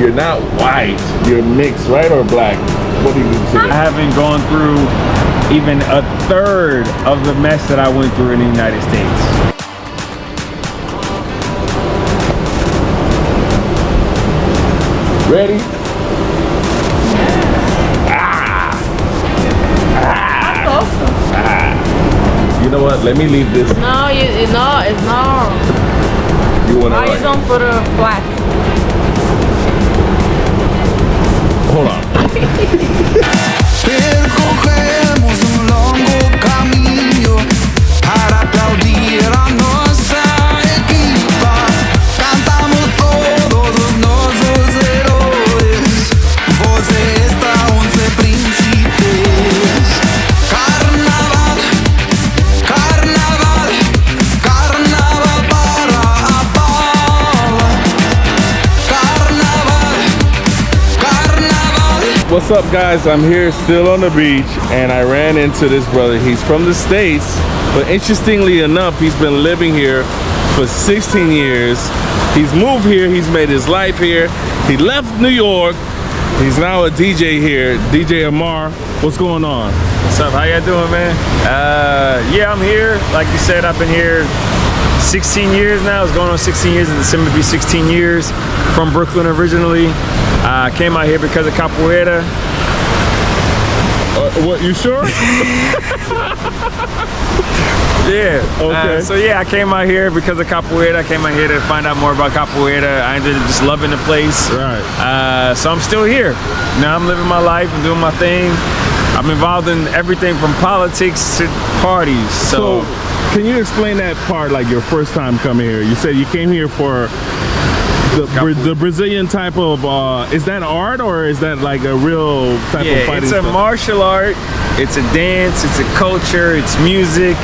you're not white, you're mixed, right, or black? What do you consider? I haven't gone through even a third of the mess that I went through in the United States. Ready? You know what? Let me leave this. No, it's not. You want to? Why you don't put a black? Hold on. Percorremos longo caminho para aplaudir a nossa equipa. Cantamos todos os nossos heróis. Você está 11 príncipes. Carnaval, carnaval, carnaval para a bala. Carnaval, carnaval. What's up, guys? I'm here still on the beach, and I ran into this brother. He's from the States, but interestingly enough, he's been living here for 16 years. He's moved here, he's made his life here. He left New York. He's now a DJ here, DJ Amar. What's going on? What's up? How y'all doing, man? Yeah, I'm here. Like you said, I've been here 16 years now. It's going on 16 years. In December, be 16 years. From Brooklyn originally. I came out here because of Capoeira. What, you sure? Yeah. Okay. So yeah, I came out here because of Capoeira. I came out here to find out more about Capoeira. I ended up just loving the place. Right. So I'm still here. Now I'm living my life and doing my thing. I'm involved in everything from politics to parties. So can you explain that part, like your first time coming here? You said you came here for the Brazilian type of, is that art or is that like a real type of fighting it's a stuff? martial art, it's a dance, it's a culture, it's music,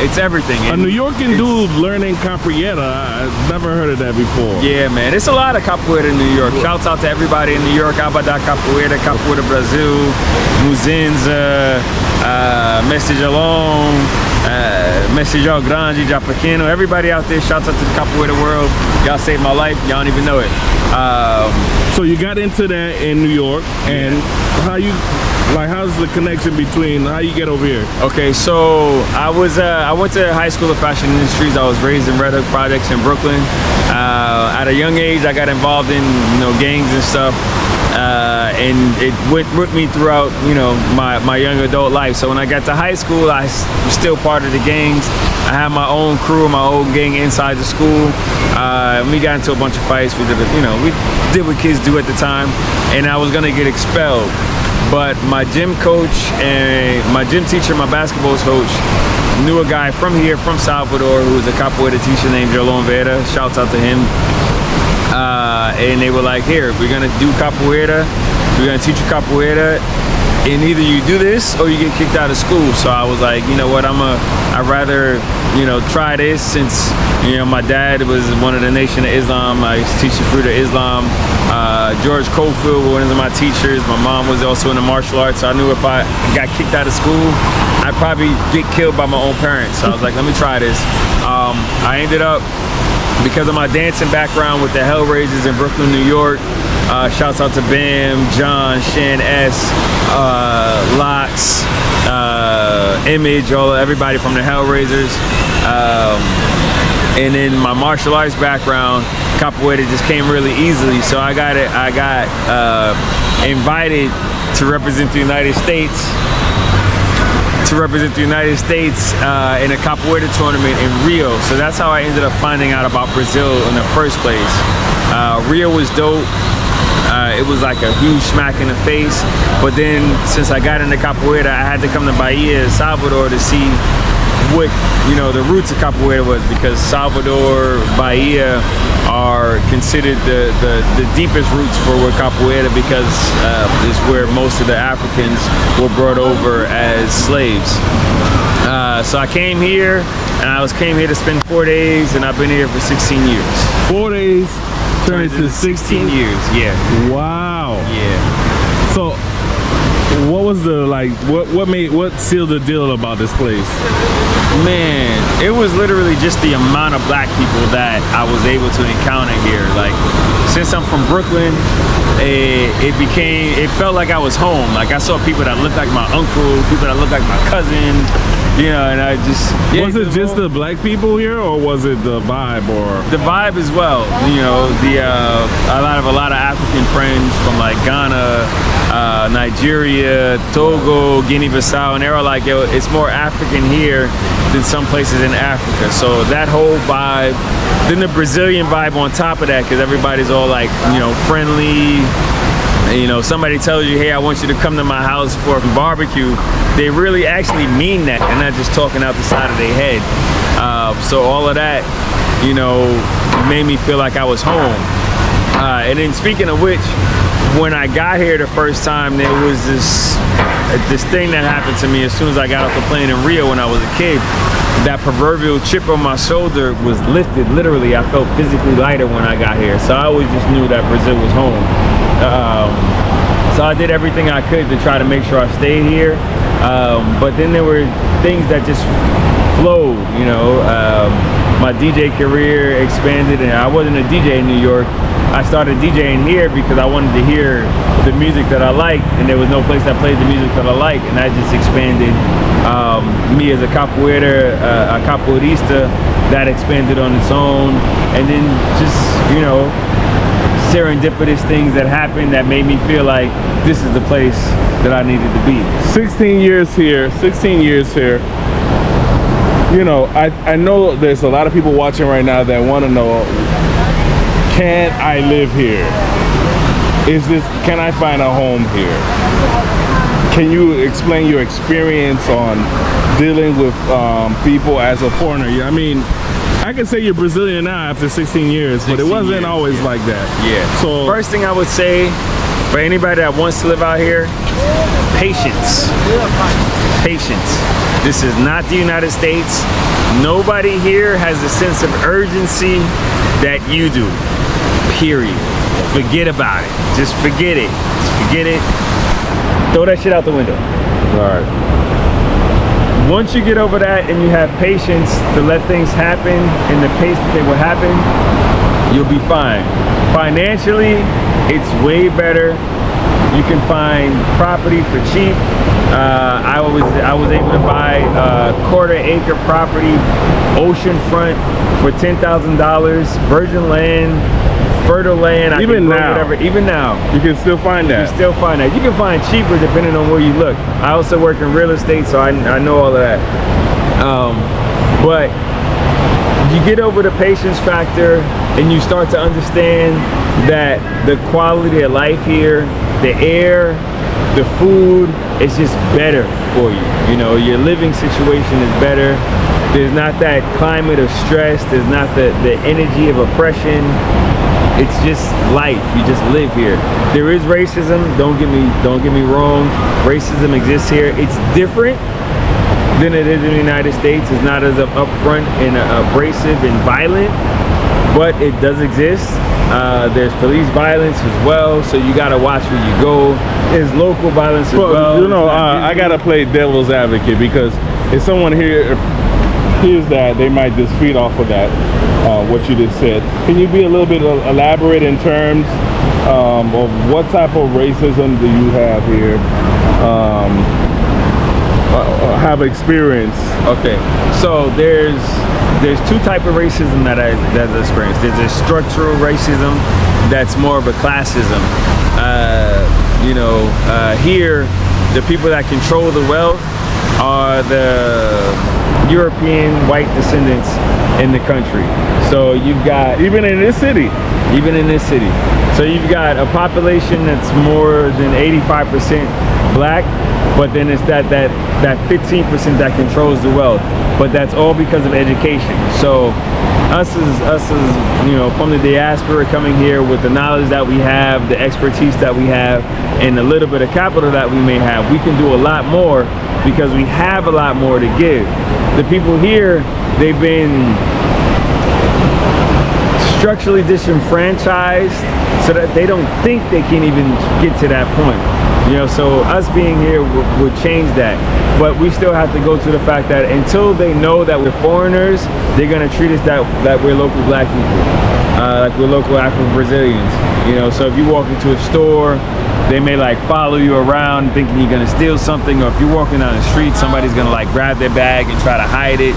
it's everything. A New Yorker dude learning capoeira, I've never heard of that before. Yeah, man, it's a lot of capoeira in New York. Shouts out to everybody in New York. Abada Capoeira, Capoeira Brazil, Muzenza, Mestre Jalom, Mestre Jal Grande, Jal Pequeno. Everybody out there, shouts out to the capoeira world. Y'all saved my life, y'all don't even know it. So you got into that in New York, and how's the connection between how you get over here? Okay, so I went to high school of fashion industries. I was raised in Red Hook projects in Brooklyn. At a young age, I got involved in gangs and stuff, and it went with me throughout my young adult life. So when I got to high school, I was still part of the gangs. I had my own crew, my own gang inside the school. We got into a bunch of fights. We did what kids do at the time, and I was gonna get expelled. But my gym coach and my gym teacher, my basketball coach, knew a guy from here, from Salvador, who was a capoeira teacher named Jolon Vera. Shouts out to him. And they were like, here, we're gonna do capoeira. We're gonna teach you capoeira. And either you do this or you get kicked out of school. So I was like, you know what, I'd rather, try this, since, my dad was one of the Nation of Islam. I used to teach the fruit of Islam. George Cofield was one of my teachers. My mom was also in the martial arts. So I knew if I got kicked out of school, I'd probably get killed by my own parents. So I was like, let me try this. I ended up, because of my dancing background with the Hellraisers in Brooklyn, New York, shouts out to Bam, John, Shan S, Lox, Image, everybody from the Hellraisers. And then my martial arts background, capoeira just came really easily. So I got invited to represent the United States. In a capoeira tournament in Rio. So that's how I ended up finding out about Brazil in the first place. Rio was dope. It was like a huge smack in the face. But then since I got into capoeira, I had to come to Bahia, Salvador, to see what the roots of capoeira was, because Salvador, Bahia are considered the deepest roots for capoeira, because it's where most of the Africans were brought over as slaves. So I came here, and I came here to spend 4 days, and I've been here for 16 years. 4 days turned into 16 years, yeah. Wow. Yeah. So what was what sealed the deal about this place? Man, it was literally just the amount of black people that I was able to encounter here. Like, since I'm from Brooklyn, it felt like I was home. Like I saw people that looked like my uncle, people that looked like my cousin, you know, and I just... Was it just the black people here, or was it the vibe, or? The vibe as well, you know, a lot of African friends from like Ghana, Nigeria, Togo, Guinea-Bissau, and they were like, yo, it's more African here than some places in Africa. So that whole vibe, then the Brazilian vibe on top of that, because everybody's all like, you know, friendly. You know, somebody tells you, hey, I want you to come to my house for a barbecue. They really actually mean that. They're not just talking out the side of their head. So all of that, you know, made me feel like I was home. And then speaking of which, when I got here the first time, there was this thing that happened to me as soon as I got off the plane in Rio when I was a kid. That proverbial chip on my shoulder was lifted. Literally, I felt physically lighter when I got here. So I always just knew that Brazil was home. So I did everything I could to try to make sure I stayed here. But then there were things that just flowed, you know. My DJ career expanded, and I wasn't a DJ in New York. I started DJing here because I wanted to hear the music that I liked, and there was no place that played the music that I liked, and that just expanded me as a capoeira, a capoeirista. That expanded on its own, and then just, you know, serendipitous things that happened that made me feel like this is the place that I needed to be. 16 years here, 16 years here. You know, I know there's a lot of people watching right now that want to know, can I live here? Can I find a home here? Can you explain your experience on dealing with people as a foreigner? I mean, I can say you're Brazilian now after 16 years, but it wasn't always like that. Yeah. So first thing I would say for anybody that wants to live out here, patience. Patience. This is not the United States. Nobody here has a sense of urgency that you do. Period. Forget about it. Just forget it. Just forget it. Throw that shit out the window. all right. Once you get over that and you have patience to let things happen in the pace that they will happen, you'll be fine. Financially, it's way better. You can find property for cheap. I was able to buy a quarter-acre property, oceanfront, for $10,000, virgin land, fertile land. Even now, whatever. Even now, you can still find that. you can still find that. You can find cheaper depending on where you look. I also work in real estate, so I know all of that. But you get over the patience factor and you start to understand that the quality of life here, the air, the food is just better for you. You know, your living situation is better. There's not that climate of stress. There's not the energy of oppression. It's just life. You just live here. There is racism. Don't get me wrong. Racism exists here. It's different than it is in the United States. It's not as upfront and abrasive and violent, but it does exist. There's police violence as well, so you gotta watch where you go. There's local violence as well. You know, I gotta play devil's advocate, because if someone hears that, they might just feed off of that, what you just said. Can you be a little bit elaborate in terms of what type of racism do you have here? Have experienced? Okay, so there's two types of racism that I've experienced. There's a structural racism that's more of a classism. Here, the people that control the wealth are the European white descendants in the country. So you've got, Even in this city? So you've got a population that's more than 85% black, but then it's that 15% that controls the wealth. But that's all because of education. So us as you know, from the diaspora coming here with the knowledge that we have, the expertise that we have, and a little bit of capital that we may have, we can do a lot more because we have a lot more to give. The people here, they've been structurally disenfranchised so that they don't think they can even get to that point. You know, so us being here would change that. But we still have to go to the fact that until they know that we're foreigners, they're gonna treat us that we're local black people, like we're local Afro-Brazilians. You know, so if you walk into a store, they may like follow you around thinking you're gonna steal something, or if you're walking down the street, somebody's gonna like grab their bag and try to hide it.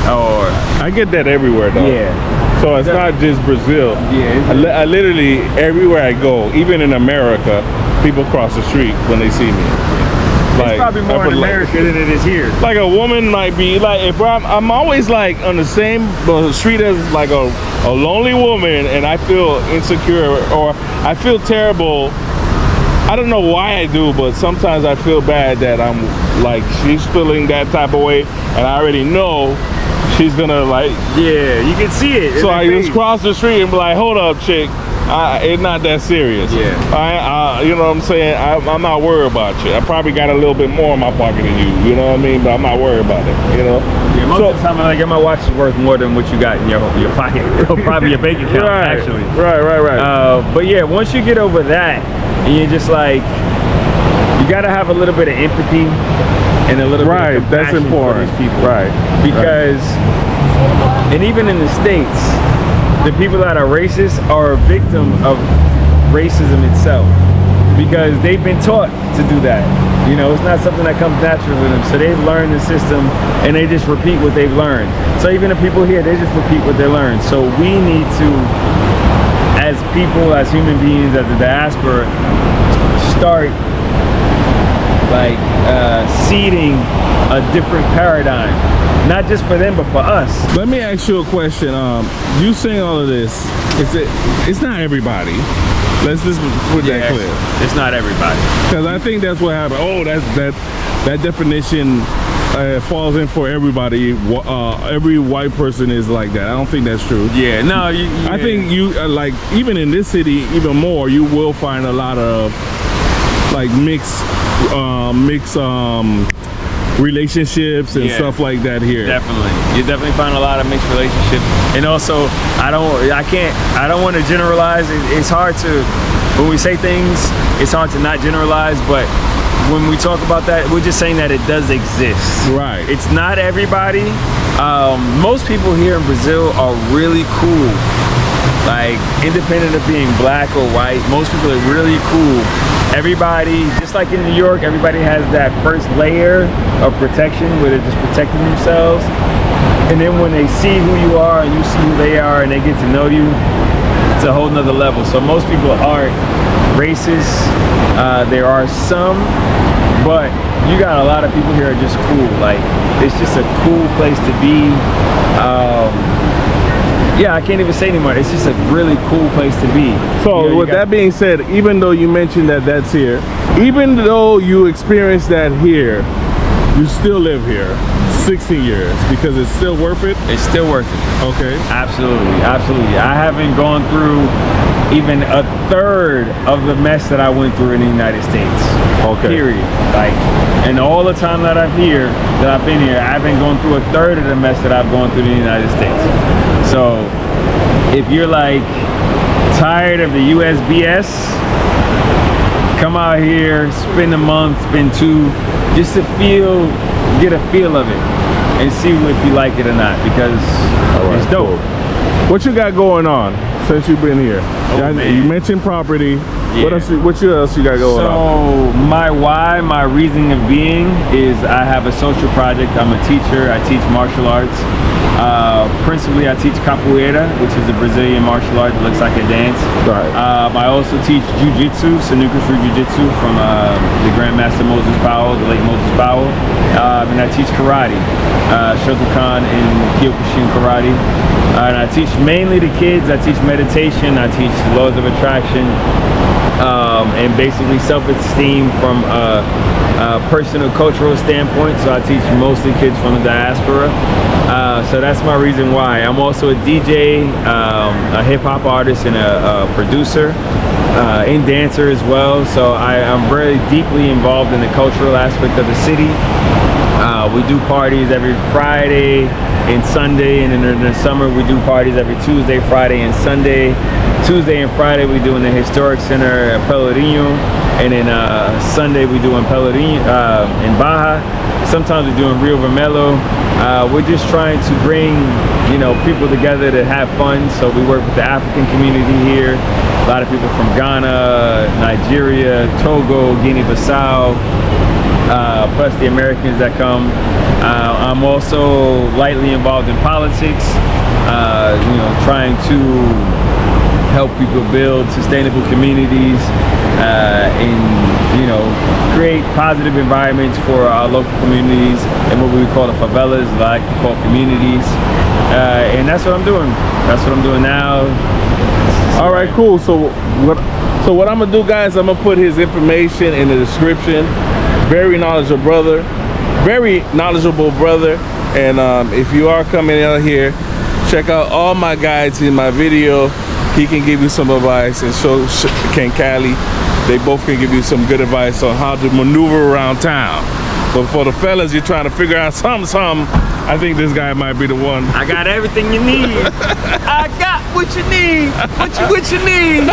Or I get that everywhere though. yeah. So it's not just Brazil. Yeah. I literally, everywhere I go, even in America, people cross the street when they see me. It's probably more in America than it is here. Like a woman might be like, if I'm always like on the same street as like a lonely woman, and I feel insecure or I feel terrible. I don't know why I do, but sometimes I feel bad that I'm like, she's feeling that type of way, and I already know she's gonna like, yeah, you can see it. so I just cross the street and be like, hold up, chick, it's not that serious. Yeah. You know what I'm saying? I'm not worried about you. I probably got a little bit more in my pocket than you know what I mean? But I'm not worried about it, you know? Yeah, most of the time, like, my watch is worth more than what you got in your pocket. Probably your bank account, Right. actually. Right. But yeah, once you get over that, and you're just like, you gotta have a little bit of empathy and a little bit of compassion that's important. for these people. Right. Because, and even in the States, the people that are racist are a victim of racism itself, because they've been taught to do that. You know, it's not something that comes natural to them. So they've learned the system and they just repeat what they've learned. So even the people here, they just repeat what they learned. So we need to, as people, as human beings, as the diaspora, start like seeding a different paradigm, not just for them but for us. Let me ask you a question. You saying all of this, it's not everybody. Let's just put that clear. It's not everybody. Because I think that's what happened. Oh, that definition falls in for everybody. Every white person is like that. I don't think that's true. Yeah, no. I think you like, even in this city, even more, you will find a lot of like mixed relationships and stuff like that here. Definitely, you definitely find a lot of mixed relationships. And also, I don't want to generalize. It's hard to, when we say things, it's hard to not generalize, but when we talk about that, we're just saying that it does exist. Right. It's not everybody. Most people here in Brazil are really cool. Like, independent of being black or white, most people are really cool. Everybody, just like in New York, everybody has that first layer of protection where they're just protecting themselves. And then when they see who you are and you see who they are and they get to know you, it's a whole nother level. So most people aren't racist. There are some, but you got a lot of people here are just cool. Like, it's just a cool place to be. Yeah, I can't even say anymore. It's just a really cool place to be. So with that being said, even though you mentioned that that's here, even though you experienced that here, you still live here 16 years because it's still worth it? It's still worth it. Okay. Absolutely, absolutely. I haven't gone through even a third of the mess that I went through in the United States. Okay. Period. Like, and all the time that I've been here, I haven't gone through a third of the mess that I've gone through in the United States. So if you're like tired of the USBS, come out here, spend a month, spend two, just to get a feel of it and see if you like it or not, because it's dope. Cool. What you got going on since you've been here? You mentioned property. Yeah. What else you got going on? So my reasoning of being is I have a social project. I'm a teacher. I teach martial arts. Principally, I teach Capoeira, which is a Brazilian martial art that looks like a dance. Right. I also teach Jiu-Jitsu, Sanuka-Free Jiu-Jitsu from the Grandmaster Moses Powell, the late Moses Powell. And I teach karate, Shotokan and Kyokushin karate. And I teach mainly the kids. I teach meditation. I teach laws of attraction. And basically self-esteem from a personal cultural standpoint. So I teach mostly kids from the diaspora. So that's my reason why. I'm also a DJ, a hip-hop artist, and a producer, and dancer as well. So I'm very deeply involved in the cultural aspect of the city. We do parties every Friday and Sunday, and in the summer we do parties every Tuesday, Friday, and Sunday. Tuesday and Friday we do in the Historic Center at Pelourinho. and then Sunday we do in in Baja. Sometimes we do in Rio Vermelho. We're just trying to bring, you know, people together to have fun. So we work with the African community here. A lot of people from Ghana, Nigeria, Togo, Guinea-Bissau, plus the Americans that come. I'm also lightly involved in politics, you know, trying to help people build sustainable communities and, you know, create positive environments for our local communities and what we would call the favelas, like we call communities. And that's what I'm doing. That's what I'm doing now. All right, cool. So what I'm gonna do, guys, I'm gonna put his information in the description. Very knowledgeable brother. And if you are coming out here, check out all my guides in my video. He can give you some advice, and so can Cali. They both can give you some good advice on how to maneuver around town. But for the fellas, you're trying to figure out something, I think this guy might be the one. I got everything you need. I got what you need. What you need.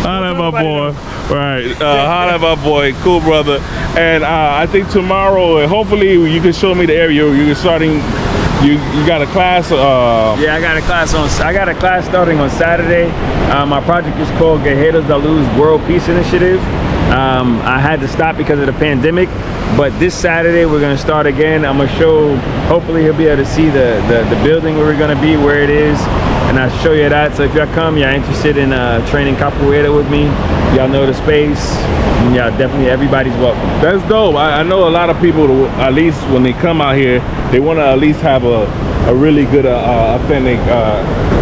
Holla at my boy. Right. Holla at my boy. Cool, brother. And I think tomorrow, hopefully, you can show me the area. You're starting. You got a class? Yeah, I got a class starting on Saturday. My project is called Guerreros da Luz World Peace Initiative. I had to stop because of the pandemic, but this Saturday we're gonna start again. I'm gonna show, hopefully he'll be able to see the building where we're gonna be, where it is, and I'll show you that. So if y'all come, y'all interested in training Capoeira with me, y'all know the space, and y'all definitely, everybody's welcome. That's dope. I know a lot of people, at least when they come out here, they want to at least have a really good, authentic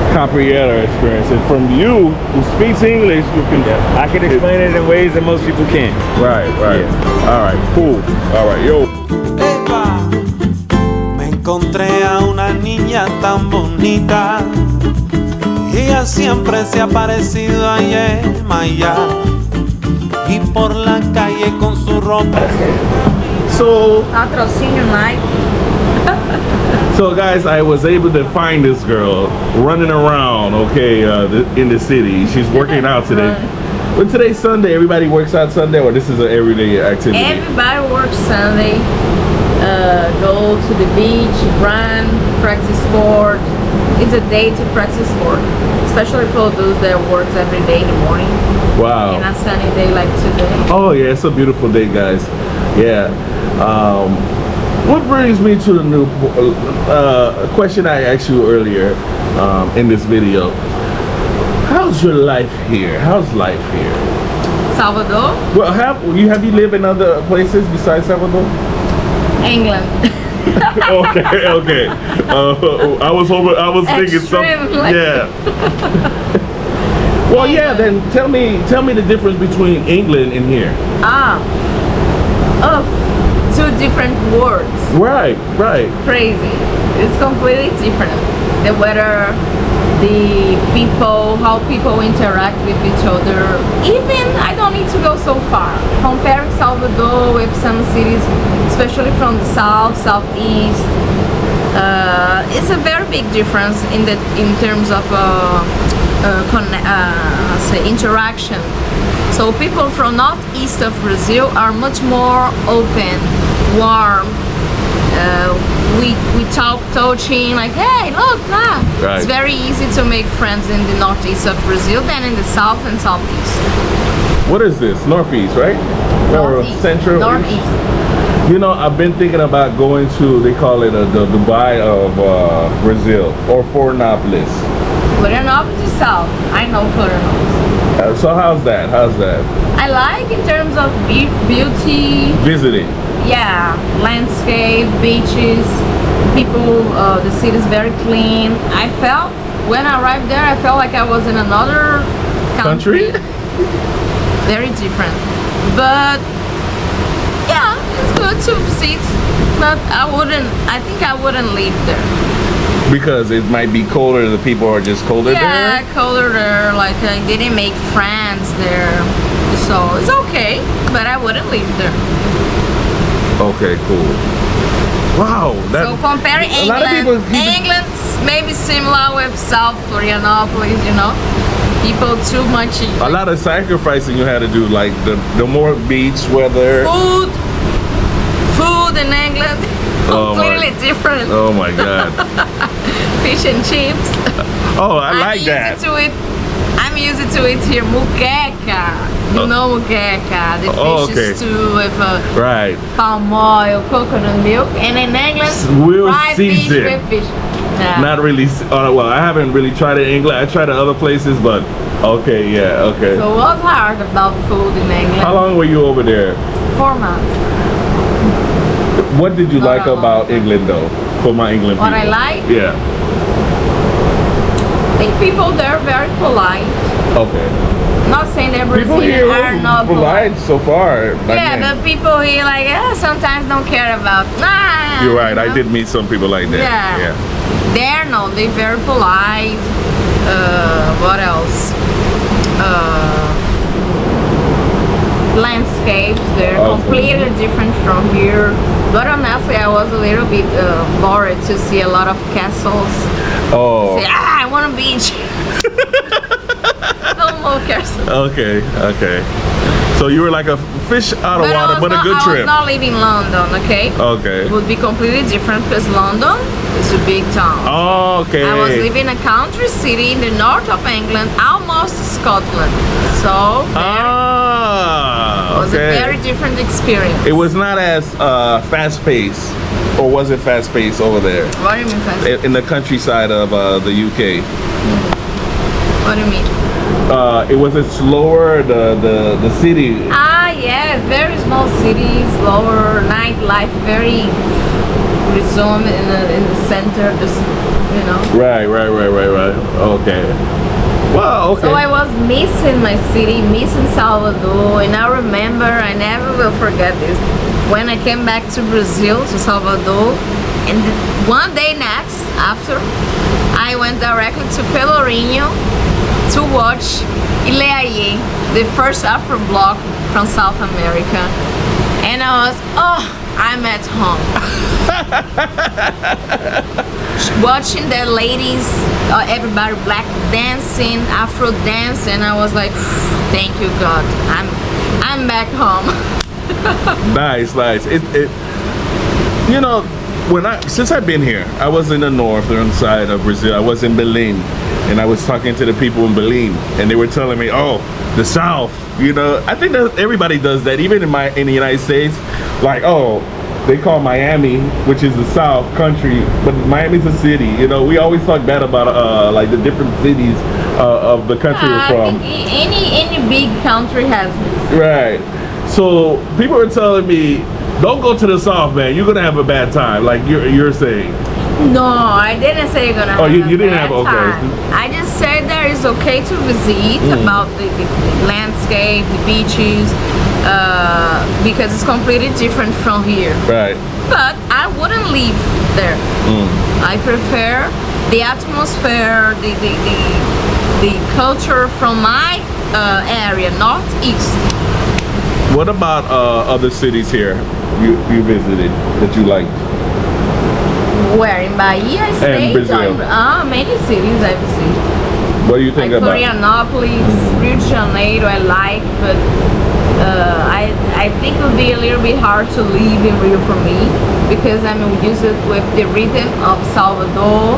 Capoeira experience. And from you, who speaks English, you can... I can explain it in ways that most people can't. Right. Yeah. All right, cool. All right, yo. Epa, me encontré a una niña tan bonita. Ella siempre se ha parecido a Yemaya. Y por la calle con su ropa. So Patrocínio Nike. guys, I was able to find this girl running around, okay, in the city. She's working out today. But today's Sunday. Everybody works out Sunday, or this is an everyday activity? Everybody works Sunday. Go to the beach, run, practice sport. It's a day to practice sport, especially for those that works every day in the morning. Wow. And a sunny day like today. Oh yeah, it's a beautiful day, guys. Yeah. What brings me to the new question I asked you earlier in this video. How's your life here? How's life here? Salvador, Well, have you lived in other places besides Salvador? England. Okay. I was thinking something. Extremely. Yeah. Well, yeah. Then tell me the difference between England and here. Two different worlds. Right. Crazy. It's completely different. The weather, the people, how people interact with each other. Even I don't need to go so far. Comparing Salvador with some cities, especially from the south, southeast, it's a very big difference in terms of interaction. So people from northeast of Brazil are much more open, warm. We talk touching, like, hey, look, nah. Right. It's very easy to make friends in the northeast of Brazil than in the south and southeast. What is this? Northeast, right? Northeast. Or central? Northeast. You know, I've been thinking about going to, they call it the Dubai of Brazil, or Florianopolis. Florianopolis is south. I know Florianopolis. So how's that? I like in terms of beauty. Visiting. Yeah, landscape, beaches, people, the city is very clean. I felt, when I arrived there, I felt like I was in another country. Very different. But, yeah, it's good to visit. But I think I wouldn't live there. Because it might be colder, the people are just colder there? Yeah, colder there, like I didn't make friends there. So, it's okay, but I wouldn't live there. Okay, cool. Wow. So comparing a lot of England, people- England's maybe similar with South Florianopolis, you know. People too much. A lot of sacrificing you had to do, like the more beach weather. Food in England, completely different. Oh my God. Fish and chips. Oh, I like that. I'm used to it here. Muqueca. You know muqueca. The fish stew with right. palm oil, coconut milk. And in England, fried fish with fish. Yeah. Not really. Well, I haven't really tried it in England. I tried it other places, but okay, yeah, okay. So what's hard about food in England? How long were you over there? 4 months. What did you like about England, though? For my England What people? I like? Yeah. I think people there are very polite. Okay. Not saying that People here Brazilians are not polite so far. Yeah, the people here like sometimes don't care about. Nah. You're right. You know? I did meet some people like that. Yeah. They're very polite. What else? Landscapes, they're completely different from here. But honestly, I was a little bit bored to see a lot of castles. Oh. Say, I want a beach. No more castles. Okay. So you were like a fish out of water, but a good trip. I was not living in London, okay? Okay. It would be completely different because London is a big town. Oh, okay. I was living in a country city in the north of England, almost Scotland. So it was a very different experience. It was not as fast-paced, or was it fast-paced over there? What do you mean fast-paced? In the countryside of the UK. What do you mean? It was a slower, the city. Yeah, very small city, slower, nightlife, very resumed in the center, just, you know. Right. Okay. Well, okay. So I was missing my city, missing Salvador, and I remember, I never will forget this, when I came back to Brazil, to Salvador, and one day next, after, I went directly to Pelourinho to watch Ileaie, the first Afro block from South America, and I was, I'm at home. Watching the ladies, everybody black dancing, Afro dance, and I was like, thank you God, I'm back home. Nice. You know, since I've been here, I was in the northern side of Brazil. I was in Belém, and I was talking to the people in Belém, and they were telling me, the South. You know, I think that everybody does that, even in the United States. Like, they call Miami, which is the South country, but Miami's a city. You know, we always talk bad about like the different cities of the country we're from. I think any big country has this. Right. So people are telling me, don't go to the South, man. You're gonna have a bad time. Like you're saying. No, I didn't say you're gonna have you a didn't bad have time. I just said that it's okay to visit about the landscape, the beaches, because it's completely different from here. Right. But I wouldn't live there. I prefer the atmosphere, the culture from my area, northeast. What about other cities here you visited that you liked? Where? In Bahia State? Brazil. Many cities I've seen. What do you think like about? Florianopolis, Rio de Janeiro I like, but I think it would be a little bit hard to live in Rio for me because I'm used with the rhythm of Salvador.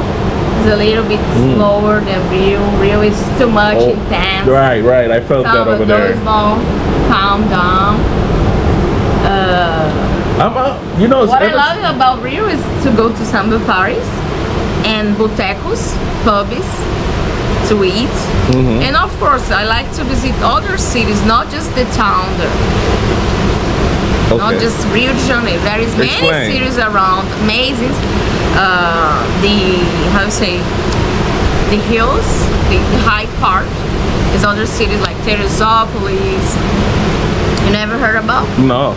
It's a little bit slower than Rio. Rio is too much intense. Right. I felt that over there. Salvador is more calm down. What I love about Rio is to go to samba parties and botecos, pubs, to eat. And of course, I like to visit other cities, not just the town there. Not just Rio de Janeiro. There is many cities around, amazing. The hills, the high part is other cities like Teresópolis. You never heard about? No.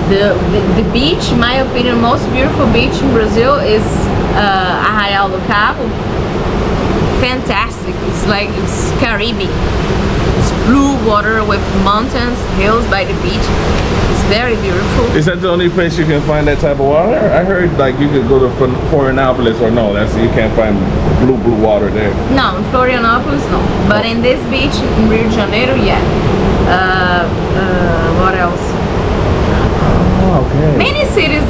The beach, in my opinion, most beautiful beach in Brazil is Arraial do Cabo. Fantastic. It's Caribbean. It's blue water with mountains, hills by the beach. It's very beautiful. Is that the only place you can find that type of water? I heard like you could go to Florianopolis, or no, that's you can't find blue water there. No, in Florianopolis, no. But in this beach in Rio de Janeiro, yeah. What else? Okay. Many cities,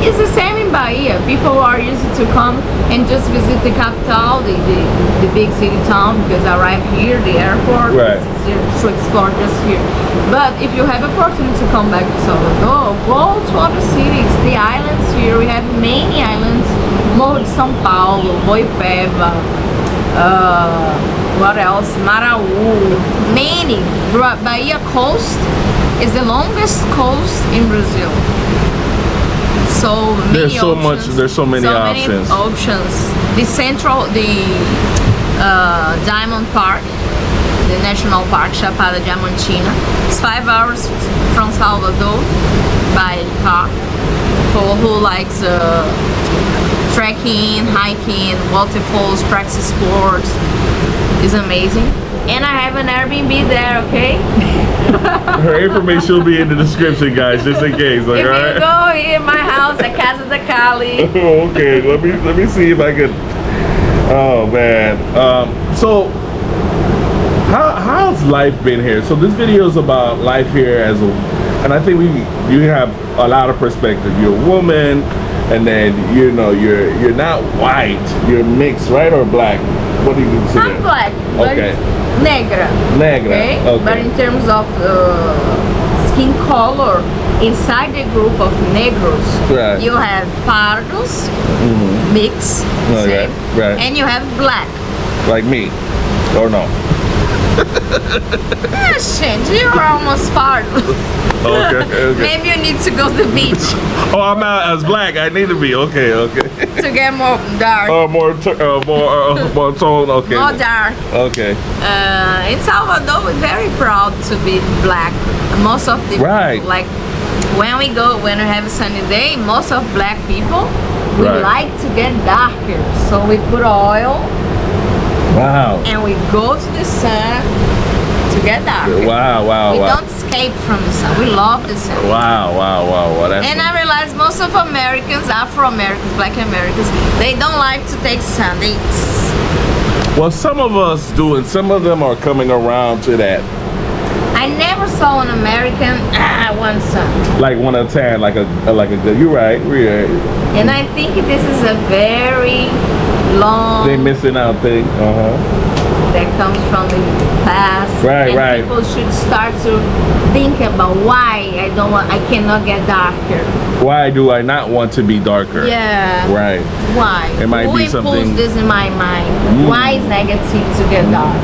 it's the same in Bahia. People are used to come and just visit the capital, the big city town, because arrive here, the airport, Right. it's easier to explore just here. But if you have opportunity to come back to Salvador, go to other cities. The islands here, we have many islands. Morro de São Paulo, Boipeba, what else? Maraú, many. Bahia coast is the longest coast in Brazil. So many There's so much. options. There's so many options. The Diamond Park, the National Park, Chapada Diamantina. It's 5 hours from Salvador by car. For who likes trekking, hiking, waterfalls, practice sports, is amazing. And I have an Airbnb there, okay? Her information will be in the description, guys, just in case. Like, If all you right. go here, my house, at Casa da Cali. Okay, let me see if I can. Oh man. So how's life been here? So this video is about life here and I think you have a lot of perspective. You're a woman, and then you're not white. You're mixed, right, or black? What do you consider? I'm black, but Okay. negra. Negra. Okay. But in terms of skin color, inside the group of negros, Right. you have pardos, mix, Okay, same, right. and you have black. Like me, or no? Shit, you're almost pardo. Okay. Maybe you need to go to the beach Oh, I'm not as black. I need to be. Okay. to get more dark. More tone. Okay. More dark. Okay. In Salvador, we're very proud to be black. Most of the Right. people, like when we have a sunny day, most of black people, we Right. like to get darker. So we put oil Wow. and we go to the sun to get darker. Wow. We don't escape from the sun. We love the sun. Wow. That's And I realize most of Americans, Afro-Americans, Black Americans, they don't like to take sun. well, some of us do, and some of them are coming around to that. I never saw an American one sun. Like one of 10, like a good. You're right. And I think this is a very long They missing out thing. that comes from the past. Right, and right. people should start to think about why I cannot get darker. Why do I not want to be darker? Yeah. Right. Why? It might Who be imposed something- this in my mind? Why is negative to get dark?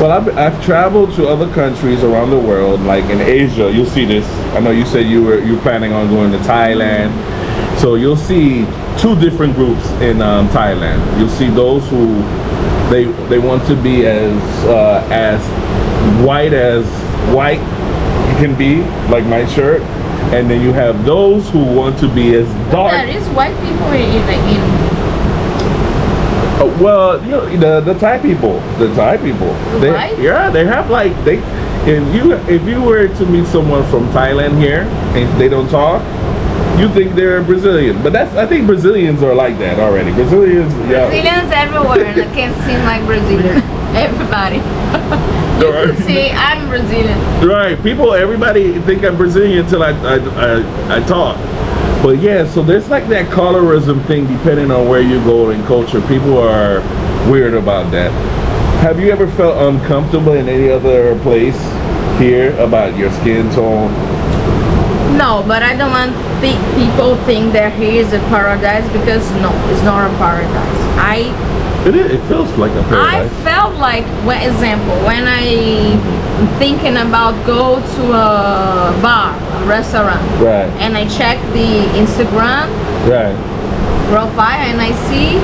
Well, I've traveled to other countries around the world, like in Asia. You'll see this. I know you said you're planning on going to Thailand, so you'll see two different groups in Thailand. You'll see those who they want to be as white can be, like my shirt, and then you have those who want to be as dark. There is white people in Well, the Thai people, they, Right? yeah, they have like if you were to meet someone from Thailand here and they don't talk, you think they're Brazilian. But I think Brazilians are like that already. Brazilians, yeah. Brazilians everywhere, and I can't seem like Brazilian. Everybody. You Right. can see I'm Brazilian. Right, everybody think I'm Brazilian until I talk. But yeah, so there's like that colorism thing depending on where you go in culture. People are weird about that. Have you ever felt uncomfortable in any other place here about your skin tone? No, but I don't want people think that here is a paradise, because no, it's not a paradise. It feels like a I paradise. felt like, when I thinking about go to a bar, a restaurant, Right. and I check the Instagram Right. profile and I see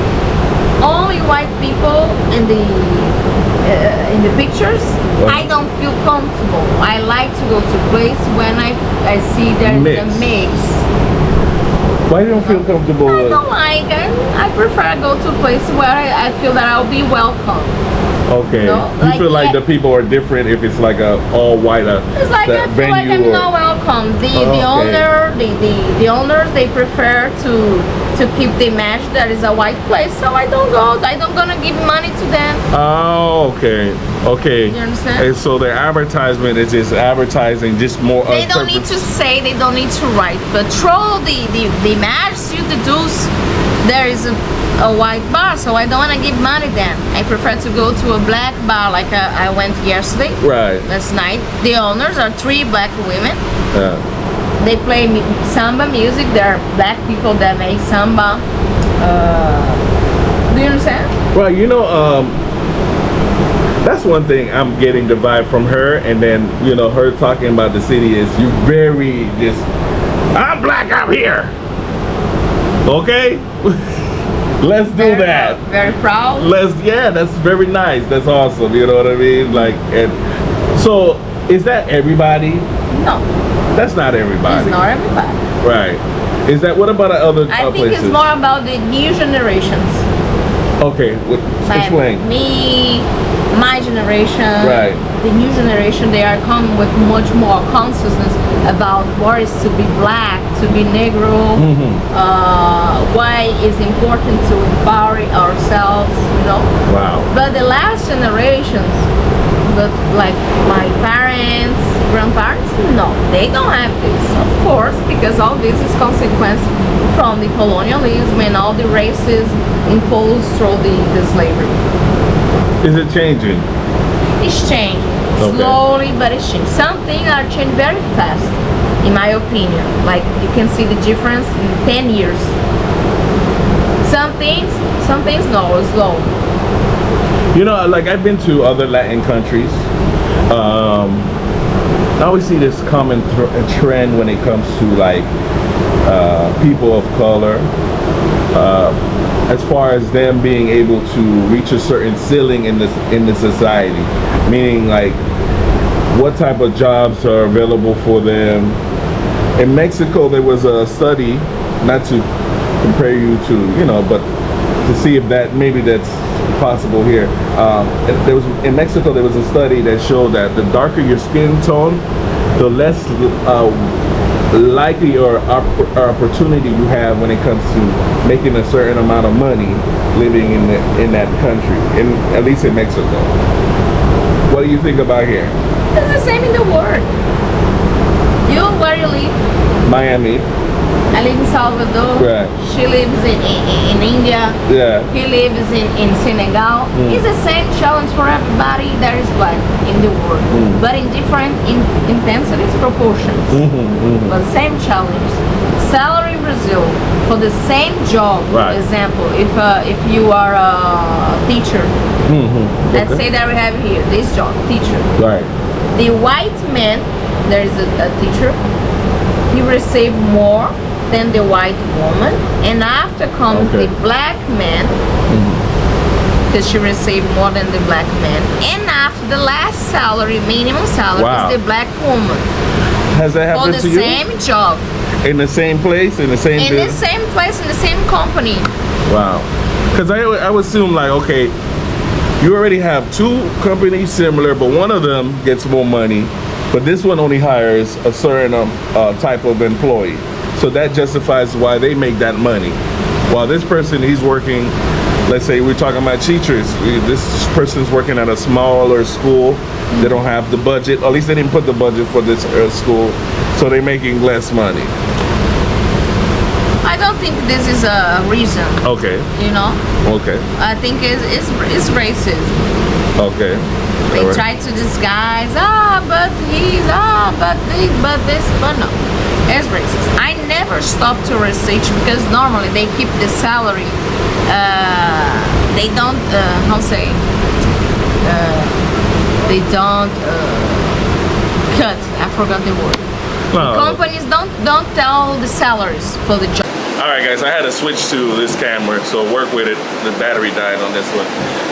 only white people in the pictures, Right. I don't feel comfortable. I like to go to place when I see there's Mix. a mix. Why you don't feel comfortable? I don't like it. I prefer to go to a place where I feel that I'll be welcome. Okay. No, You like, feel like yeah. the people are different if it's like a all white It's like I feel like I'm not welcome. The owners, they prefer to keep the image that is a white place, so I don't go. I don't gonna give money to them. Oh, okay. Okay. You understand? And so their advertisement is just advertising just more. They don't need to say, they don't need to write, but through the image you deduce there is a white bar, so I don't want to give money then. I prefer to go to a black bar like I went yesterday. Right. Last night. The owners are 3 black women. Yeah. They play samba music. There are black people that make samba. Do you understand? Well, you know, that's one thing I'm getting the vibe from her, and then you know her talking about the city is you very just. I'm black. I'm here. Okay. Let's do that. Very proud. Yeah, that's very nice. That's awesome. You know what I mean? Like, and so is that everybody? No, That's not everybody. it's not everybody. Right. Is that what about other I think places? it's more about the new generations. Okay, Like explain. me, my generation, Right. the new generation, they are coming with much more consciousness about what is to be black, to be Negro, why it's important to empower ourselves, you know. Wow. But the last generations, but like my parents, grandparents, no, they don't have this, of course, because all this is consequence from the colonialism and all the racism imposed through the slavery. Is it changing? It's changing, Okay. slowly, but it's changing. Some things are changing very fast, in my opinion. Like you can see the difference in 10 years. Some things no, slow. You know, like I've been to other Latin countries. I always see this common trend when it comes to like people of color. As far as them being able to reach a certain ceiling in the society, meaning like what type of jobs are available for them. In Mexico, there was a study, not to compare you to, you know, but to see if that maybe that's possible here. In Mexico there was a study that showed that the darker your skin tone, the less likely or opportunity you have when it comes to making a certain amount of money living in that country, at least in Mexico. What do you think about here? It's the same in the world. You, where you live? Miami. I live in Salvador. Right. She lives in India. Yeah. He lives in Senegal. It's the same challenge for everybody that is black in the world, but in different intensities, proportions. But same challenge. Salary in Brazil for the same job. Right. Example, if you are a teacher, let's say that we have here this job, teacher. Right. The white man, there is a teacher. He receives more than the white woman, and after comes the black man, because she received more than the black man, and after the last salary, minimum salary, Wow. is the black woman Has that for happened the to you? same job, In the same place, in the same in the business? same place, in the same company. Wow. Because I would assume like, okay, you already have 2 companies similar, but one of them gets more money, but this one only hires a certain type of employee. So that justifies why they make that money. While this person, he's working, let's say we're talking about teachers. This person's working at a smaller school. They don't have the budget, or at least they didn't put the budget for this school, so they're making less money. I don't think this is a reason, Okay. you know. Okay. I think it's racism. Okay. They All right. try to disguise, but no. It's racist. I never stop to research because normally they keep the salary. They don't, they don't cut. I forgot the word. No. Companies don't tell the salaries for the job. All right, guys, I had to switch to this camera, so work with it. The battery died on this one.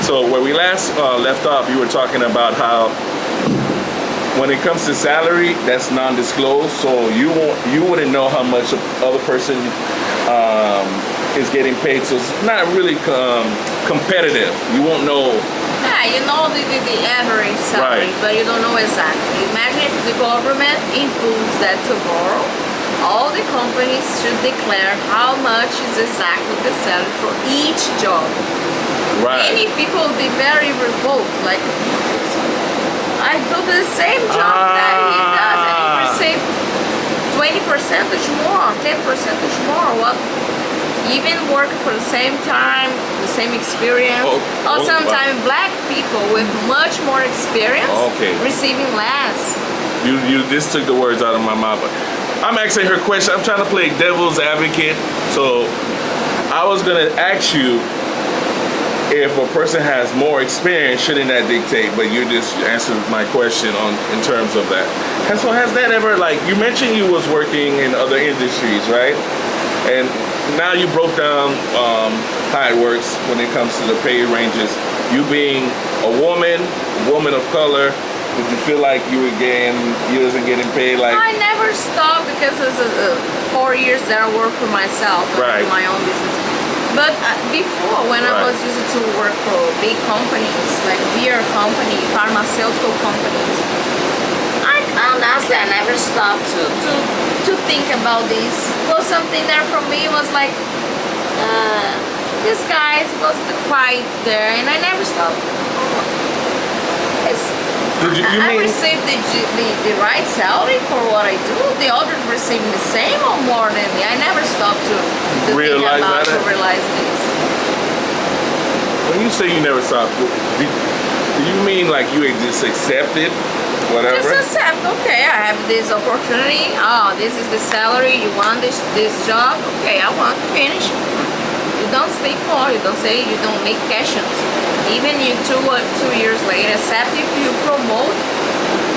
So where we last left off, you were talking about how when it comes to salary, that's non-disclosed, so you wouldn't know how much the other person is getting paid. So it's not really competitive. You won't know. Yeah, you know the average salary, Right. but you don't know exactly. Imagine if the government improves that tomorrow, all the companies should declare how much is exactly the salary for each job. Right. Many people would be very revolted, like, I do the same job that he does, and he receives 20% more, 10% more. What? Even working for the same time, the same experience, or sometimes black people with much more experience receiving less. You just took the words out of my mouth. I'm asking her question. I'm trying to play devil's advocate. So I was gonna ask you, if a person has more experience, shouldn't that dictate? But you just answered my question in terms of that. And so has that ever, like, you mentioned you was working in other industries, right? And now you broke down how it works when it comes to the pay ranges. You being a woman of color, did you feel like you wasn't getting paid like? I never stopped because it's 4 years that I work for myself, Right. my own business. But before, when I was used to work for big companies, like beer company, pharmaceutical companies, honestly, I never stopped to think about this. Well, something there for me was like, this guy was quiet there, and I never stopped. I received the right salary for what I do. The others receiving the same or more than me. I never stopped to realize realize this. When you say you never stopped, do you mean like you just accepted whatever? Just accept, okay, I have this opportunity. Oh, this is the salary. You want this job? Okay, I want to finish. You don't speak more. You don't say. You don't make questions. Even you 2 years later, except if you promote,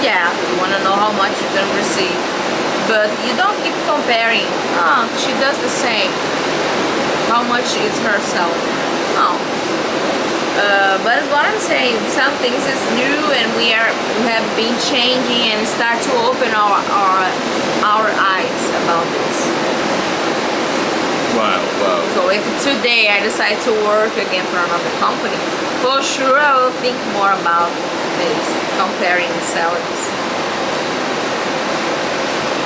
yeah, you want to know how much you're going to receive. But you don't keep comparing. Oh, she does the same. How much is her salary? No. But it's what I'm saying. Some things is new, and we have been changing and start to open our eyes about this. Wow. So if today I decide to work again for another company, for sure I will think more about this, comparing salaries.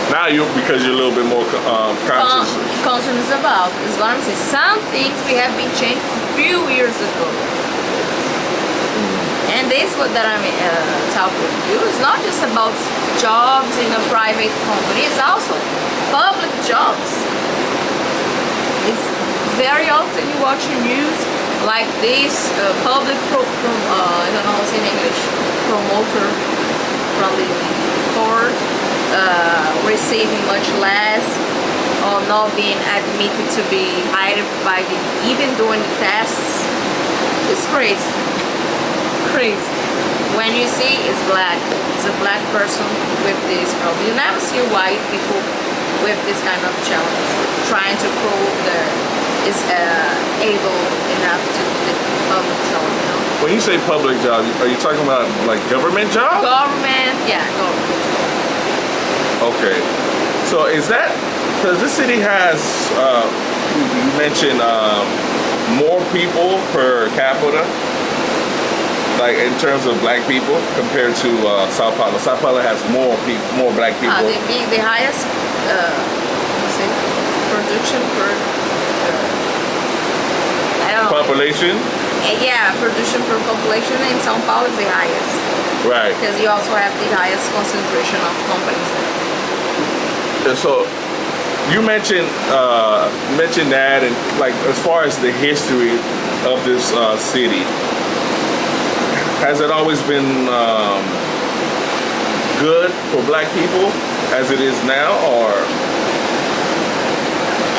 Now because you're a little bit more conscious. Conscious about is what I'm saying. Some things we have been changed a few years ago. And this is what that I'm talking with you. It's not just about jobs in a private company. It's also public jobs. It's very often you watch your news like this public I don't know how to say in English, promoter from the court receiving much less or not being admitted to be hired by even doing the tests. It's crazy. When you see it's a black person with this problem. You never see white people with this kind of challenge, trying to prove that is able enough to do the public job. You know? When you say public job, are you talking about like government job? Government. Okay. So is that because this city has you mentioned more people per capita? Like in terms of black people compared to Sao Paulo. Sao Paulo has more black people. The highest production per population. Yeah, production per population in Sao Paulo is the highest. Right. Because you also have the highest concentration of companies there. So you mentioned that, and like as far as the history of this city. Has it always been good for black people as it is now, or?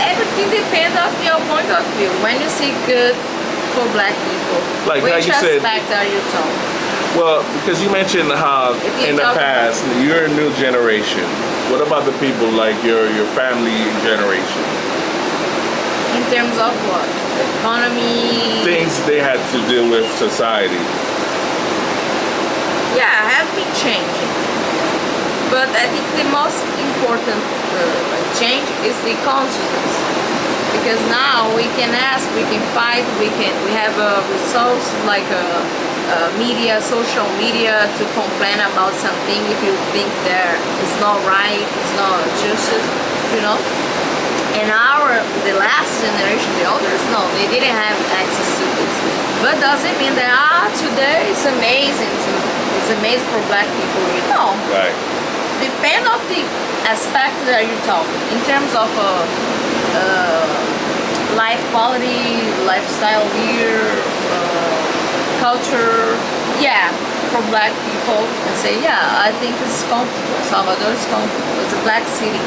Everything depends on your point of view. When you see good for black people, like which you aspect said, are you talking? Well, because you mentioned how in the past, you're a new generation. What about the people like your family generation? In terms of what? Economy? Things they had to deal with society. Yeah, have been changing. But I think the most important change is the consciousness, because now we can ask, we can fight, we have a resource like media, social media, to complain about something if you think that it's not right, it's not justice, you know. And the last generation, the others, no, they didn't have access to this. But doesn't mean that today it's amazing. It's amazing for black people, you know. Right. Depend of the aspect that you're talking. In terms of life quality, lifestyle here, culture, yeah, for black people, I say, yeah, I think it's comfortable. Salvador is comfortable. It's a black city.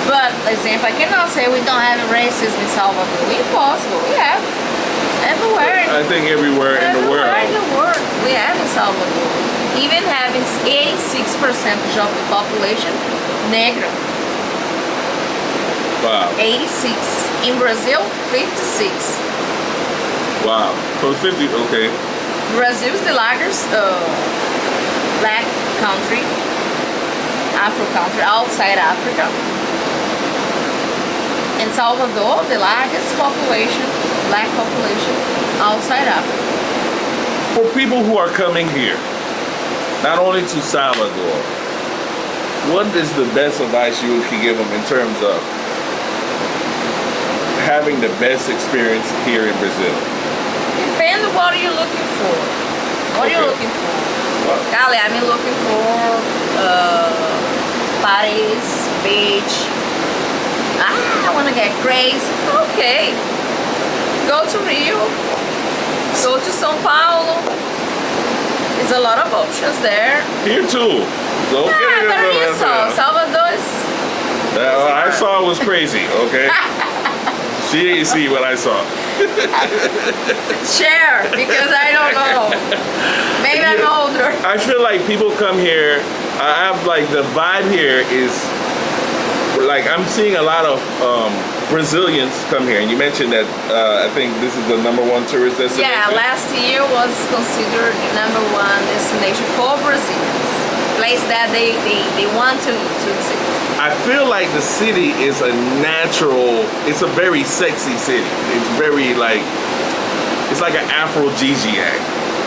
But, example, I cannot say we don't have racism in Salvador. Impossible. We have everywhere. I think everywhere in the world. Everywhere in the world we have in Salvador. Even having 86% of the population negra. Wow. 86. In Brazil, 56. Wow. So 50, okay. Brazil is the largest black country, Afro country, outside Africa. And Salvador, the largest population, black population, outside Africa. For people who are coming here, not only to Salvador, what is the best advice you can give them in terms of having the best experience here in Brazil? Depends what are you looking for. What are you looking for? Kali, I'm looking for parties, beach. I want to get crazy. Okay. Go to Rio. Go to São Paulo. There's a lot of options there. Here too. So Yeah, but you saw Salvador is... what I saw was crazy, okay? She didn't see what I saw. Share, because I don't know. Maybe I'm older. I feel like people come here, I have like the vibe here is like I'm seeing a lot of Brazilians come here, and you mentioned that I think this is the #1 tourist destination. Yeah, last year was considered the #1 destination for Brazilians. Place that they want to visit. I feel like the city is a natural, it's a very sexy city. It's very like, it's like an aphrodisiac.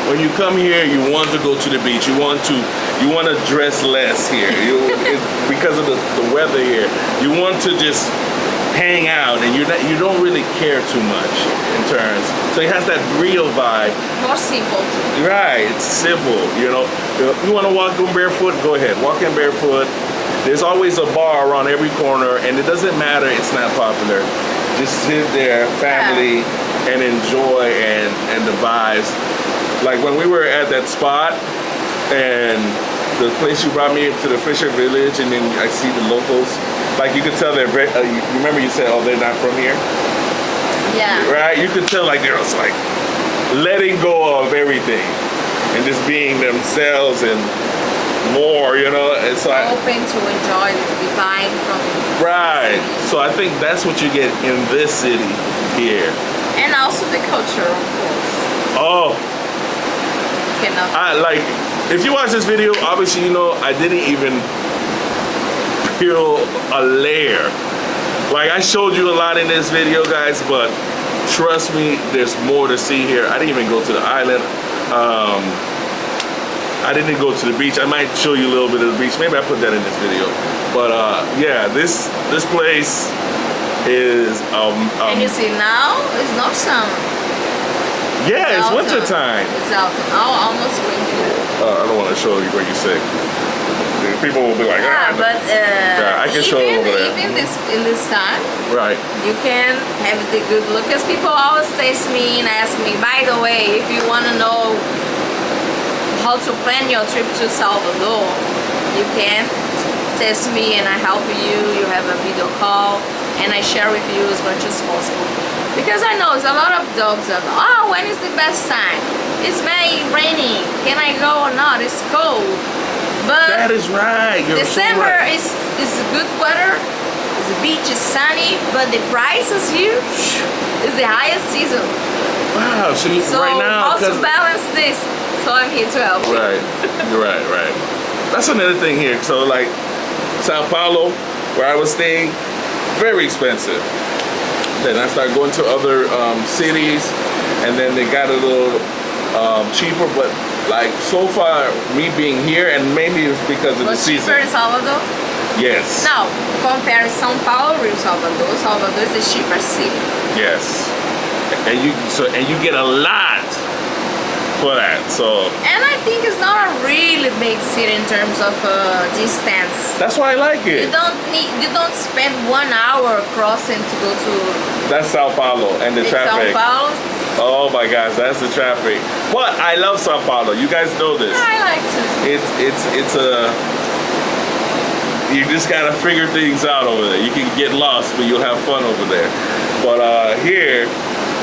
When you come here, you want to go to the beach. You want to dress less here. Because of the weather here. You want to just hang out, and you don't really care too much in terms. So it has that real vibe. More simple too. Right, it's simple. You know, you want to walk in barefoot? Go ahead, walk in barefoot. There's always a bar around every corner, and it doesn't matter. It's not popular. Just sit there, family, and enjoy and the vibes. Like when we were at that spot, and the place you brought me to the Fisher Village, and then I see the locals. Like you could tell they're very. You remember you said, "Oh, they're not from here." Yeah. Right. You could tell like they're just like letting go of everything and just being themselves and more. You know, it's like Open to enjoy the vibe from. right. So I think that's what you get in this city here. And also the culture, of course. Oh, Cannot. I like. If you watch this video, obviously you know I didn't even peel a layer. Like I showed you a lot in this video, guys, but trust me, there's more to see here. I didn't even go to the island. I didn't go to the beach. I might show you a little bit of the beach. Maybe I put that in this video. But yeah, this place is And you see now it's not summer. yeah, it's autumn. winter time. It's autumn. Almost winter. I don't want to show you what you say. People will be like, Yeah, but yeah, I can show even, over there. even in this time, Right. you can have the good look. Because people always text me and ask me, by the way, if you want to know how to plan your trip to Salvador, you can text me and I help you. You have a video call and I share with you as much as possible. Because I know there's a lot of dogs that go, oh, when is the best time? It's May, raining. Can I go or not? It's cold. But That is right. You're December so right. is good weather. The beach is sunny, but the price is huge. It's the highest season. Wow. So, So right now, how to 'cause- balance this? So I'm here to help you. Right, right. That's another thing here. So like Sao Paulo, where I was staying, very expensive. Then I started going to other cities, and then they got a little cheaper. But like so far, me being here, and maybe it's because of the Was cheaper season. in Salvador? Yes. No, compare São Paulo with Salvador. Salvador is the cheapest city. Yes. And you get a lot for that. So. And I think it's not a really big city in terms of distance. That's why I like it. You don't spend 1 hour crossing to go to That's Sao Paulo and the traffic. São Paulo. Oh my gosh, that's the traffic. But I love Sao Paulo. You guys know this. I like to. It's a. You just gotta figure things out over there. You can get lost, but you'll have fun over there. But here,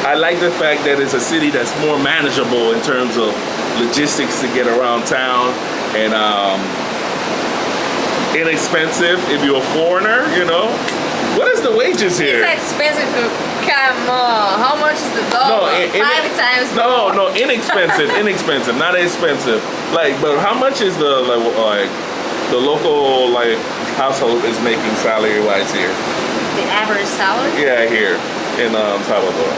I like the fact that it's a city that's more manageable in terms of logistics to get around town, and inexpensive if you're a foreigner, you know. What is the wages here? It's expensive. Come on, how much is the dollar? Five times more. No, inexpensive, inexpensive, not expensive. Like, but how much is the the local household is making salary wise here? The average salary? Yeah, here in Salvador.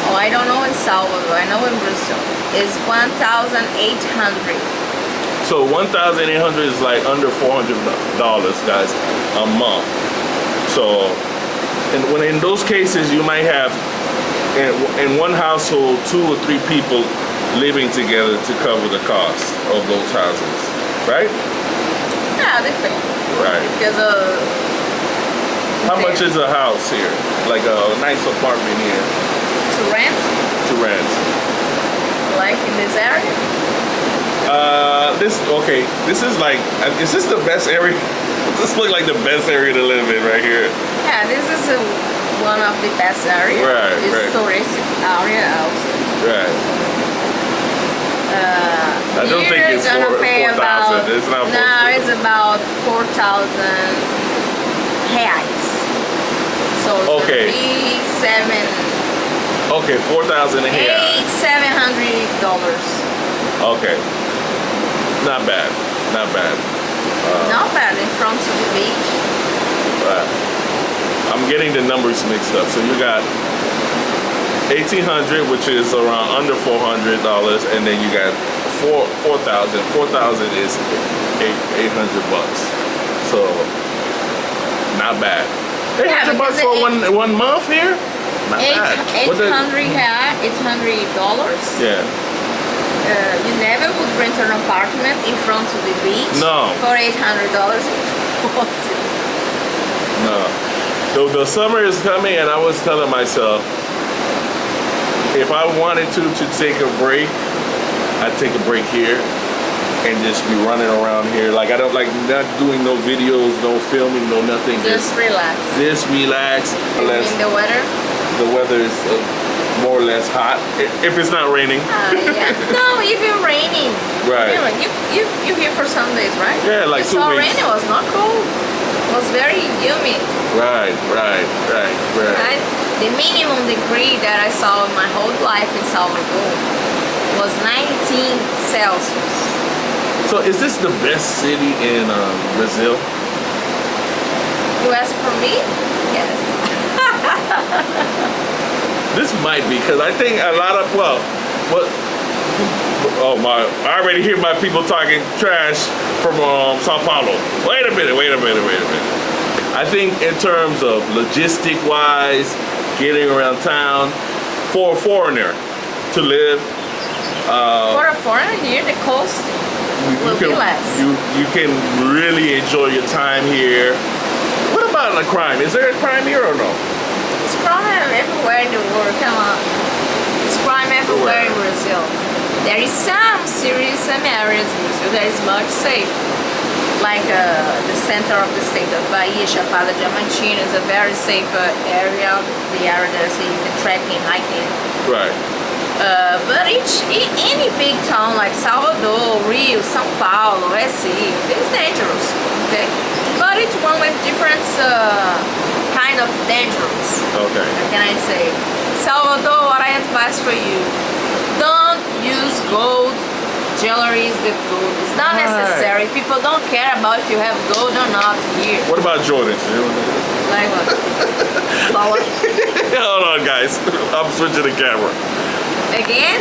Oh, I don't know in Salvador. I know in Brazil. It's 1,800. So 1,800 is like under $400, guys, a month. So, in those cases, you might have in one household 2 or 3 people living together to cover the cost of those houses, right? Yeah, depends. Right. Because how much is a house here? Like a nice apartment here to rent? to rent? Like in this area? This is like, is this the best area? This look like the best area to live in right here. Yeah, this is one of the best areas. Right, It's right. touristic area also. Right. I don't think it's 4,000. It's not 4,000. No, it's about 4,000 reais. So it's Okay. Okay, 4,000 a year. $700. Okay. Not bad. Not bad. Not bad in front of the beach. I'm getting the numbers mixed up. So you got 1,800, which is around under $400, and then you got 4,000. 4,000 is $800. So not bad. $800 because for one month here? Not bad. What the- $800. Yeah. You never would rent an apartment in front of the beach. No. For $800. No. The summer is coming, and I was telling myself, if I wanted to take a break, I'd take a break here and just be running around here. Like, I don't like not doing no videos, no filming, no nothing. Just relax. Just relax. In the weather? The weather is more or less hot, if it's not raining. Yeah. No, even raining. Right. You here for some days, right? Yeah, like 2 So weeks. rain, it was not cold. It was very humid. Right. The minimum degree that I saw in my whole life in Salvador was 19 Celsius. So is this the best city in Brazil? You ask for me? Yes. This might be, because I think a lot of, oh my, I already hear my people talking trash from Sao Paulo. Wait a minute. I think in terms of logistic wise, getting around town, for a foreigner to live. For a foreigner here, the cost will be less. You can really enjoy your time here. What about the crime? Is there a crime here or no? It's crime everywhere in the world, come on. It's crime everywhere in Brazil. There is some areas in Brazil that is much safe. Like the center of the state of Bahia, Chapada Diamantina is a very safe area. The area that you can trekking, hiking. Right. But any big town like Salvador, Rio, São Paulo, Recife, it's dangerous, okay? But it's one with different kind of dangerous. Okay. How can I say? Salvador, what I advise for you, don't use gold jewelries with gold. It's not necessary. People don't care about if you have gold or not here. What about Jordans? Like what? Flowers. Hold on, guys. I'm switching the camera. Again?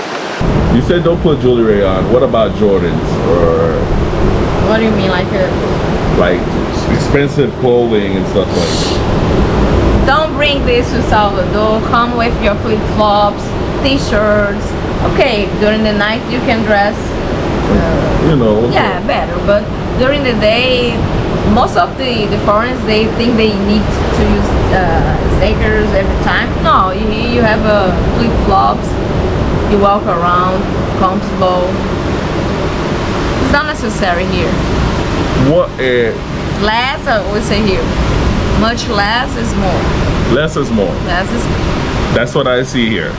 You said don't put jewelry on. What about Jordans or What do you mean, like expensive clothing and stuff like that? Don't bring this to Salvador. Come with your flip-flops, t-shirts. Okay, during the night you can dress. Yeah, better. But during the day, most of the foreigners, they think they need to use sneakers every time. No, you have flip-flops. You walk around, comfortable. It's not necessary here. What? Less, I would say here. Much less is more. Less is more. Less is more. That's what I see here.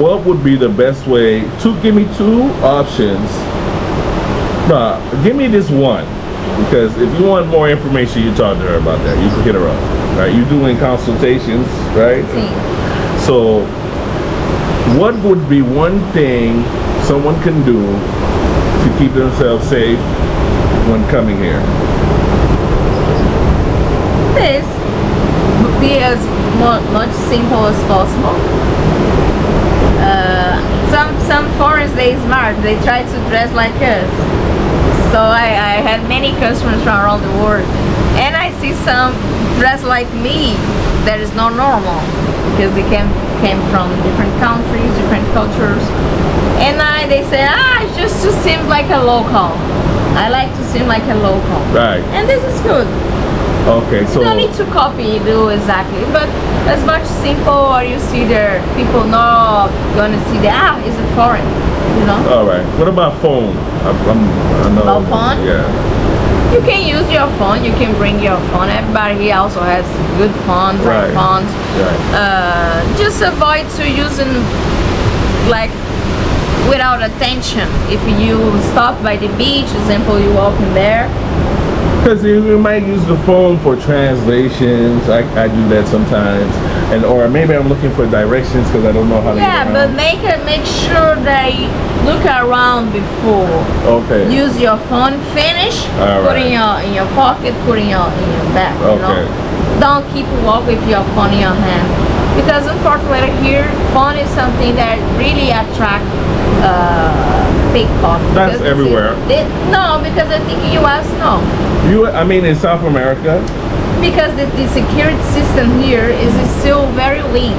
What would be the best way to give me two options? Give me this one, because if you want more information, you talk to her about that. You can hit her up, right? You're doing consultations, right? So, what would be one thing someone can do to keep themselves safe when coming here? This would be as much simple as possible. Some foreigners, they smart. They try to dress like us. So I had many customers from around the world, and I see some dress like me. That is not normal because they came from different countries, different cultures, and they say, just to seem like a local. I like to seem like a local. Right. And this is good. Okay, so you don't need to copy do exactly, but as much simple, or you see there people not gonna see that is a foreign, All right. What about phone? I know. About phone? Yeah. You can use your phone. You can bring your phone. Everybody here also has good phones, Right. phones. Right. Just avoid to using like without attention. If you stop by the beach, example, you walking there. Because you might use the phone for translations. I do that sometimes, or maybe I'm looking for directions because I don't know how to. Yeah, but make sure that you look around before. Okay. Use your phone. Finish. All put right. in your pocket. Put in your bag. Okay. Don't keep walk with your phone in your hand, because unfortunately here, phone is something that really attract pickpockets. That's everywhere. No, because I think U.S. no. In South America. Because the security system here is still very weak.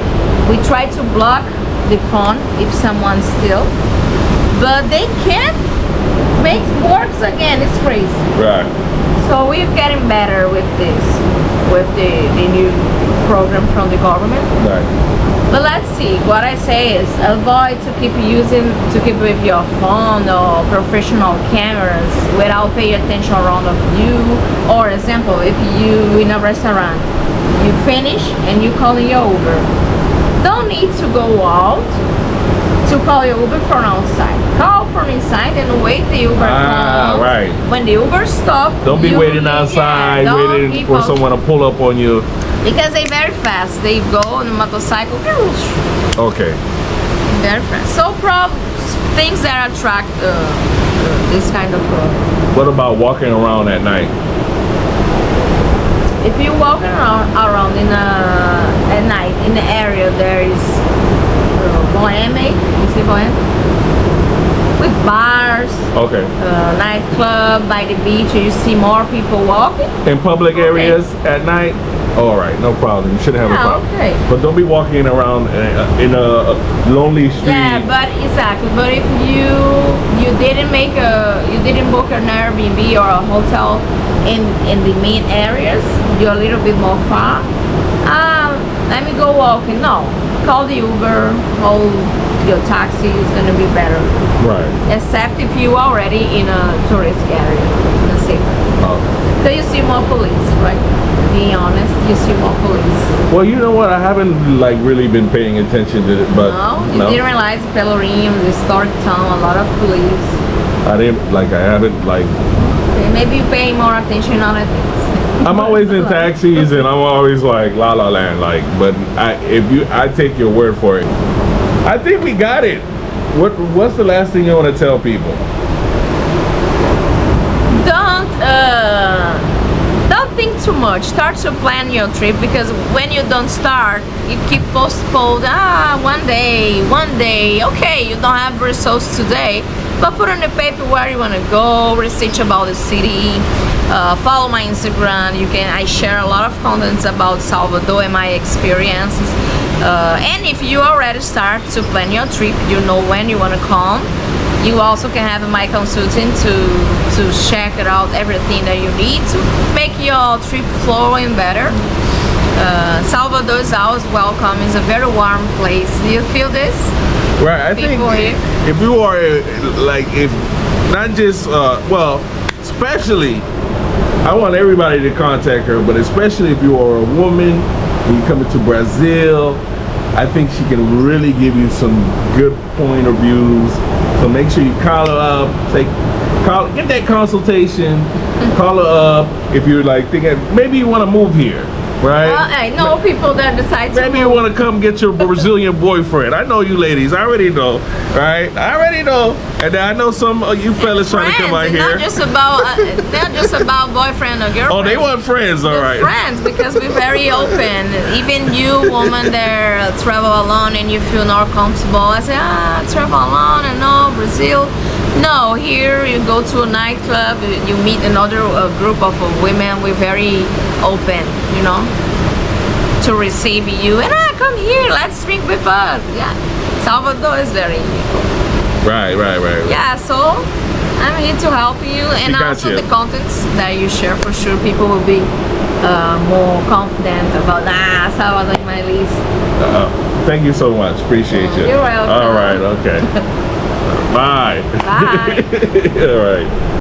We try to block the phone if someone steals, but they can't make works again. It's crazy. Right. So we're getting better with this, with the new program from the government. Right. But let's see, what I say is avoid to keep with your phone or professional cameras without paying attention around of you. Or example, if you in a restaurant, you finish and you call your Uber. Don't need to go out to call your Uber from outside. Call from inside and wait the Uber comes. Right. When the Uber stops, don't be waiting outside, waiting for someone to pull up on you. Because they're very fast. They go on a motorcycle. Okay. Very fast. So things that attract this kind of. What about walking around at night? If you're walking around at night in the area, there is bohemian. You see bohemian? With bars. Okay. Nightclub by the beach. You see more people walking. In public areas at night. All right, no problem. You shouldn't have a problem. Okay. But don't be walking around in a lonely street. Yeah, but exactly. But if you didn't book an Airbnb or a hotel in the main areas, you're a little bit more far. Let me go walking. No, call the Uber. Call your taxi is gonna be better. Right. Except if you already in a tourist area, safer. Okay. So you see more police, right? Being honest, you see more police. Well, you know what? I haven't really been paying attention to it, but no, you didn't realize Colorism, the historic town, a lot of police. I haven't Okay, maybe you pay more attention on it. I'm always in taxis and I'm always like La La Land, but I take your word for it. I think we got it. What's the last thing you want to tell people? Don't think too much. Start to plan your trip, because when you don't start, you keep postponed. One day. Okay, you don't have results today, but put on the paper where you want to go. Research about the city. Follow my Instagram. I share a lot of contents about Salvador and my experiences. And if you already start to plan your trip, you know when you want to come. You also can have my consultant to check it out, everything that you need to make your trip flowing better. Salvador is always welcome. It's a very warm place. Do you feel this? Right. I think if you are if not just especially, I want everybody to contact her, but especially if you are a woman and you come into Brazil, I think she can really give you some good point of views. So make sure you call her up, get that consultation, call her up if you're like thinking maybe you want to move here, right? I know people that decide to maybe you want to come get your Brazilian boyfriend. I know you ladies, I already know, right? I already know. And then I know some of you fellas trying to come out here. Not just about boyfriend or girlfriend. Oh, they want friends, all right. Friends, because we're very open. Even you, woman, that travel alone and you feel not comfortable. I say, travel alone, and no, Brazil. No, here you go to a nightclub, you meet another group of women. We're very open, to receive you. And come here, let's drink with us. Yeah, Salvador is very equal. Right. Yeah, so I'm here to help you, and also the contents that you share, for sure people will be more confident about Salvador in my list. Thank you so much. Appreciate you. You're welcome. All right. Okay. Bye. Bye. All right.